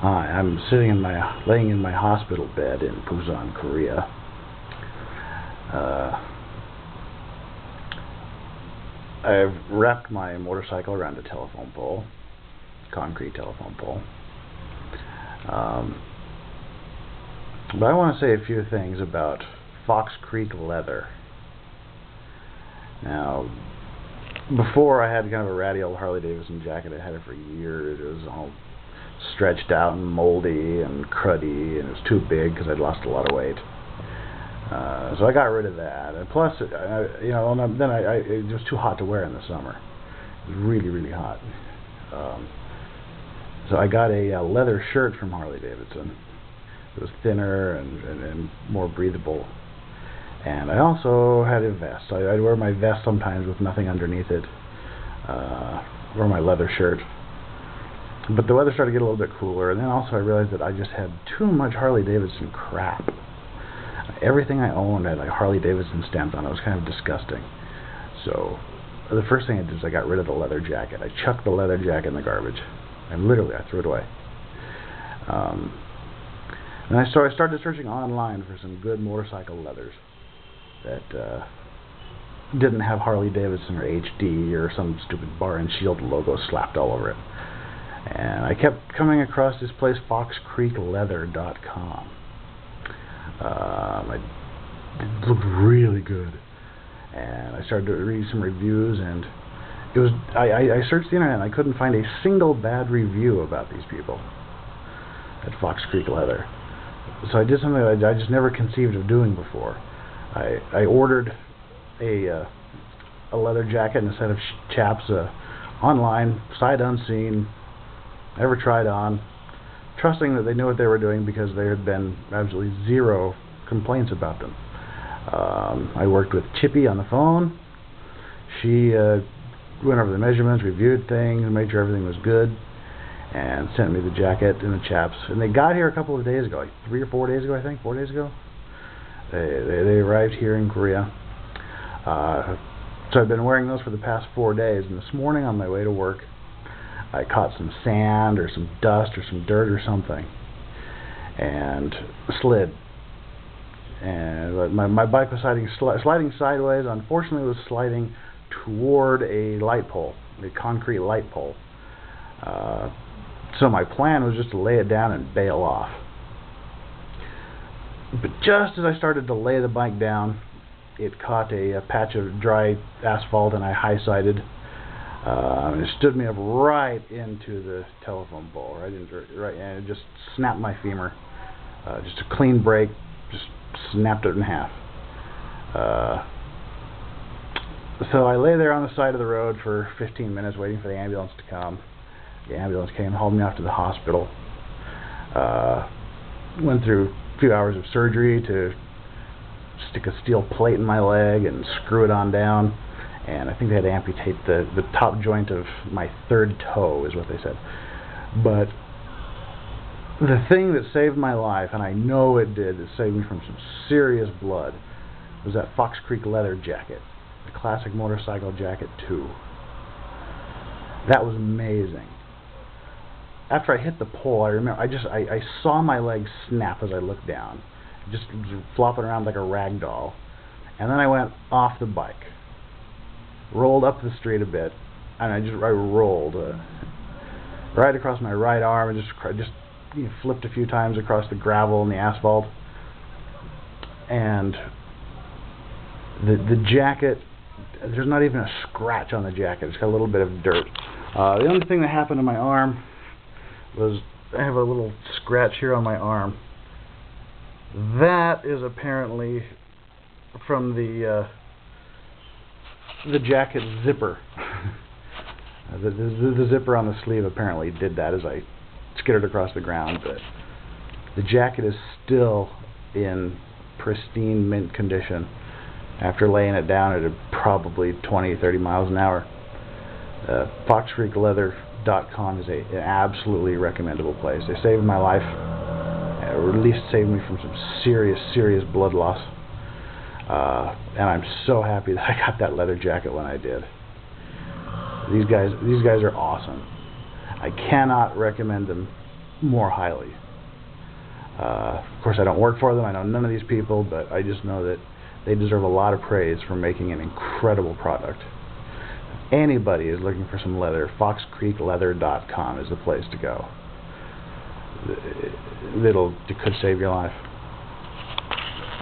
Hi, I'm laying in my hospital bed in Busan, Korea. I've wrapped my motorcycle around a telephone pole, concrete telephone pole. But I want to say a few things about Fox Creek leather. Now, before I had kind of a ratty old Harley Davidson jacket. I had it for years. It was all stretched out and moldy and cruddy, and it was too big because I'd lost a lot of weight. So I got rid of that. And plus, it was too hot to wear in the summer. It was really, really hot. So I got a leather shirt from Harley Davidson. It was thinner and more breathable. And I also had a vest. I'd wear my vest sometimes with nothing underneath it. Or my leather shirt. But the weather started to get a little bit cooler, and then also I realized that I just had too much Harley Davidson crap. Everything I owned had like Harley Davidson stamped on it. It was kind of disgusting. So the first thing I did is I got rid of the leather jacket. I chucked the leather jacket in the garbage. And literally, I threw it away. And I started searching online for some good motorcycle leathers that didn't have Harley Davidson or HD or some stupid bar and shield logo slapped all over it. And I kept coming across this place, foxcreekleather.com. It looked really good, and I started to read some reviews, and it was I searched the internet and I couldn't find a single bad review about these people at Fox Creek Leather. So I did something that I just never conceived of doing before. I ordered a leather jacket and a set of chaps online, sight unseen, never tried on, trusting that they knew what they were doing because there had been absolutely zero complaints about them. I worked with Chippy on the phone. She went over the measurements, reviewed things, made sure everything was good, and sent me the jacket and the chaps. And they got here a couple of days ago, like 3 or 4 days ago, I think, 4 days ago. They arrived here in Korea. So I've been wearing those for the past 4 days, and this morning on my way to work, I caught some sand or some dust or some dirt or something and slid. And my bike was sliding sideways. Unfortunately, it was sliding toward a light pole, a concrete light pole. So my plan was just to lay it down and bail off. But just as I started to lay the bike down, it caught a patch of dry asphalt, and I high-sided. It stood me up right into the telephone pole, right, and it just snapped my femur. Just a clean break, just snapped it in half. So I lay there on the side of the road for 15 minutes waiting for the ambulance to come. The ambulance came, hauled me off to the hospital. Went through a few hours of surgery to stick a steel plate in my leg and screw it on down. And I think they had to amputate the top joint of my third toe, is what they said. But the thing that saved my life, and I know it did, that saved me from some serious blood, was that Fox Creek leather jacket, the classic motorcycle jacket 2. That was amazing. After I hit the pole, I remember I saw my leg snap as I looked down, just flopping around like a rag doll, and then I went off the bike. Rolled up the street a bit, and I rolled right across my right arm, and just flipped a few times across the gravel and the asphalt. And the jacket, there's not even a scratch on the jacket. It's got a little bit of dirt. The only thing that happened to my arm was I have a little scratch here on my arm. That is apparently from the jacket zipper. The zipper on the sleeve apparently did that as I skittered across the ground, but the jacket is still in pristine mint condition after laying it down at probably 20-30 miles an hour. foxcreekleather.com is an absolutely recommendable place. They saved my life, or at least saved me from some serious blood loss. And I'm so happy that I got that leather jacket when I did. These guys are awesome. I cannot recommend them more highly. Of course, I don't work for them. I know none of these people, but I just know that they deserve a lot of praise for making an incredible product. If anybody is looking for some leather, foxcreekleather.com is the place to go. It could save your life.